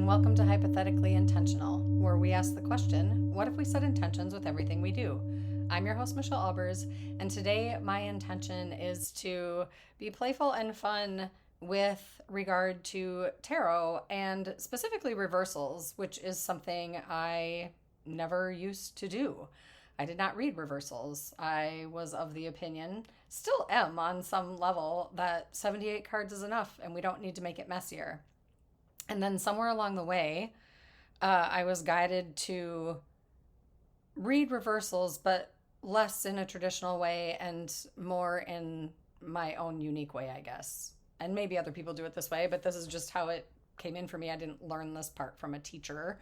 and welcome to Hypothetically Intentional, where we ask the question, what if we set intentions with everything we do? I'm your host, Michelle Albers, and today my intention is to be playful and fun with regard to tarot and specifically reversals, which is something I never used to do. I did not read reversals. I was of the opinion, still am on some level, that 78 cards is enough and we don't need to make it messier. And then somewhere along the way, I was guided to read reversals, but less in a traditional way and more in my own unique way, I guess. And maybe other people do it this way, but this is just how it came in for me. I didn't learn this part from a teacher.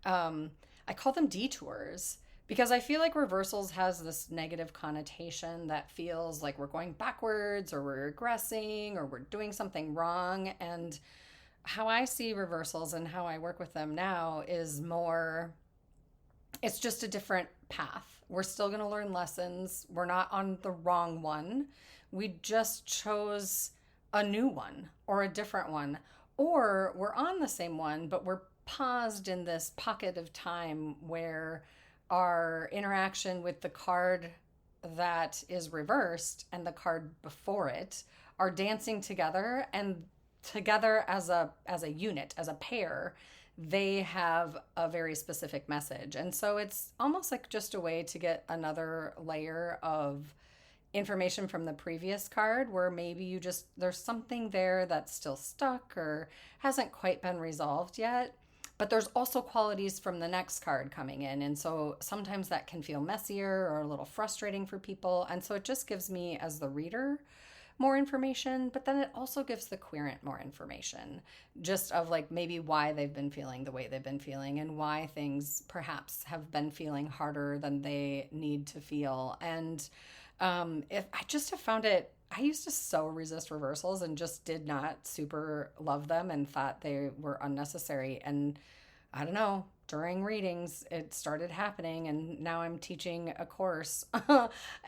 I call them detours because I feel like reversals has this negative connotation that feels like we're going backwards or we're regressing or we're doing something wrong. And how I see reversals and how I work with them now is more, it's just a different path. We're still going to learn lessons. We're not on the wrong one. We just chose a new one or a different one, or we're on the same one, but we're paused in this pocket of time where our interaction with the card that is reversed and the card before it are dancing together, and together as a unit, as a pair, they have a very specific message. And so it's almost like just a way to get another layer of information from the previous card where maybe there's something there that's still stuck or hasn't quite been resolved yet. But there's also qualities from the next card coming in. And so sometimes that can feel messier or a little frustrating for people. And so it just gives me, as the reader, more information, but then it also gives the querent more information, just of like maybe why they've been feeling the way they've been feeling and why things perhaps have been feeling harder than they need to feel. And if I just have found it, I used to so resist reversals and just did not super love them and thought they were unnecessary. And I don't know, during readings it started happening, and now I'm teaching a course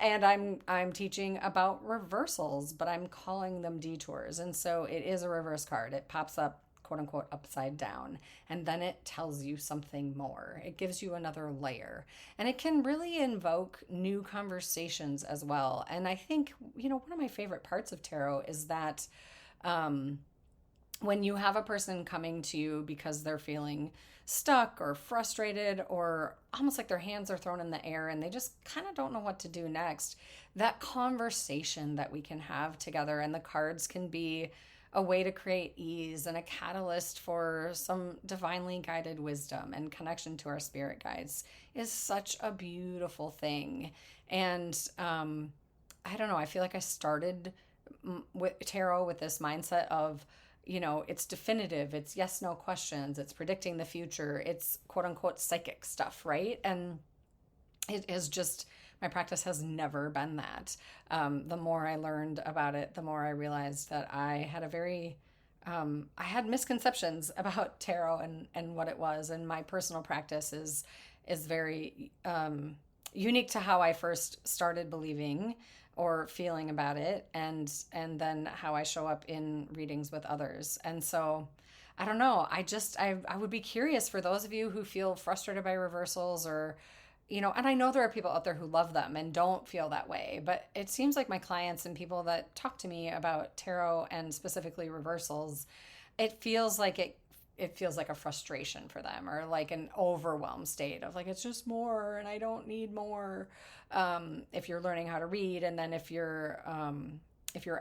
and I'm teaching about reversals, but I'm calling them detours. And so it is a reverse card. It pops up, quote unquote, upside down, and then it tells you something more. It gives you another layer, and it can really invoke new conversations as well. And I think, one of my favorite parts of tarot is that when you have a person coming to you because they're feeling stuck or frustrated or almost like their hands are thrown in the air and they just kind of don't know what to do next, that conversation that we can have together, and the cards can be a way to create ease and a catalyst for some divinely guided wisdom and connection to our spirit guides, is such a beautiful thing. And I don't know, I feel like I started with tarot with this mindset of, it's definitive, it's yes, no questions, it's predicting the future, it's quote unquote psychic stuff, right? And it is just, my practice has never been that. The more I learned about it, the more I realized that I had misconceptions about tarot and what it was. And my personal practice is very unique to how I first started believing or feeling about it, and then how I show up in readings with others. And so I don't know, I would be curious for those of you who feel frustrated by reversals, or and I know there are people out there who love them and don't feel that way, but it seems like my clients and people that talk to me about tarot and specifically reversals, it feels like a frustration for them, or like an overwhelmed state of like, it's just more and I don't need more. If you're learning how to read, and then if you're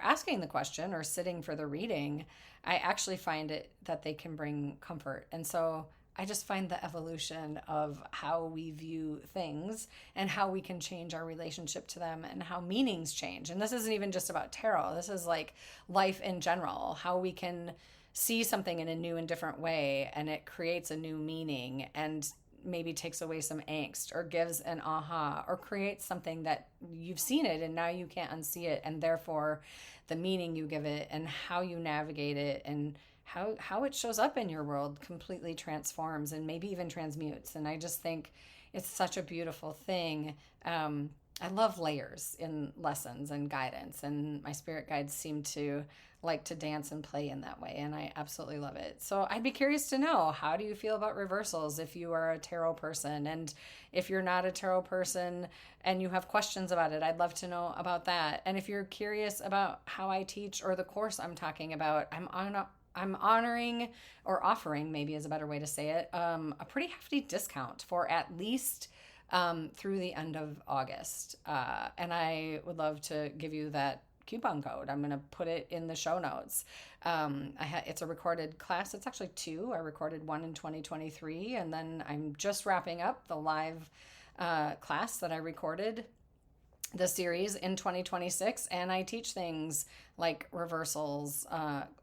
asking the question or sitting for the reading, I actually find it that they can bring comfort. And so I just find the evolution of how we view things and how we can change our relationship to them and how meanings change. And this isn't even just about tarot. This is like life in general, how we can see something in a new and different way, and it creates a new meaning and maybe takes away some angst or gives an aha or creates something that you've seen it and now you can't unsee it. And therefore the meaning you give it and how you navigate it and how it shows up in your world completely transforms and maybe even transmutes. And I just think it's such a beautiful thing. I love layers in lessons and guidance, and my spirit guides seem to like to dance and play in that way, and I absolutely love it. So I'd be curious to know, how do you feel about reversals if you are a tarot person? And if you're not a tarot person and you have questions about it, I'd love to know about that. And if you're curious about how I teach or the course I'm talking about, I'm honoring, or offering, maybe is a better way to say it, a pretty hefty discount for at least through the end of August. And I would love to give you that coupon code. I'm going to put it in the show notes. It's a recorded class. It's actually two. I recorded one in 2023, and then I'm just wrapping up the live class that I recorded, the series, in 2026. And I teach things like reversals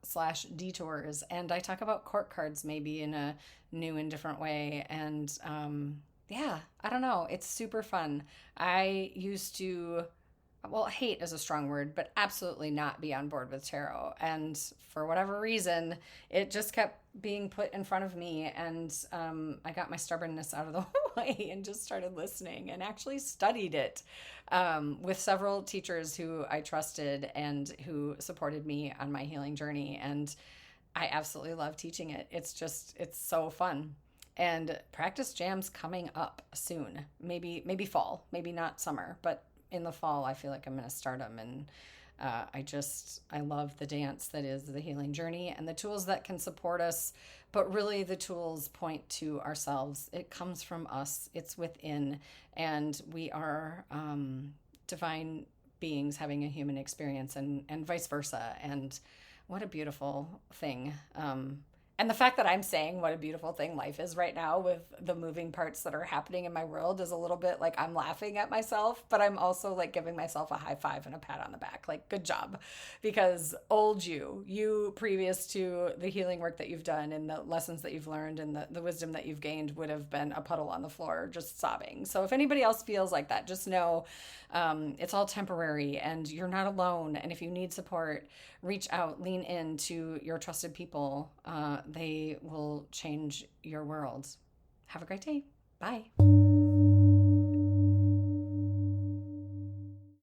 / detours. And I talk about court cards maybe in a new and different way. And yeah, I don't know. It's super fun. I used to, well, hate is a strong word, but absolutely not be on board with tarot. And for whatever reason, it just kept being put in front of me. And I got my stubbornness out of the way and just started listening and actually studied it with several teachers who I trusted and who supported me on my healing journey. And I absolutely love teaching it. It's so fun. And practice jams coming up soon. Maybe fall, maybe not summer, but in the fall, I feel like I'm going to start them. And I love the dance that is the healing journey and the tools that can support us. But really, the tools point to ourselves. It comes from us. It's within. And we are divine beings having a human experience, and vice versa. And what a beautiful thing. And the fact that I'm saying what a beautiful thing life is right now with the moving parts that are happening in my world is a little bit like I'm laughing at myself, but I'm also like giving myself a high five and a pat on the back. Like, good job. Because old you previous to the healing work that you've done and the lessons that you've learned and the wisdom that you've gained would have been a puddle on the floor just sobbing. So if anybody else feels like that, just know it's all temporary and you're not alone. And if you need support, reach out, lean into your trusted people. They will change your world. Have a great day. Bye.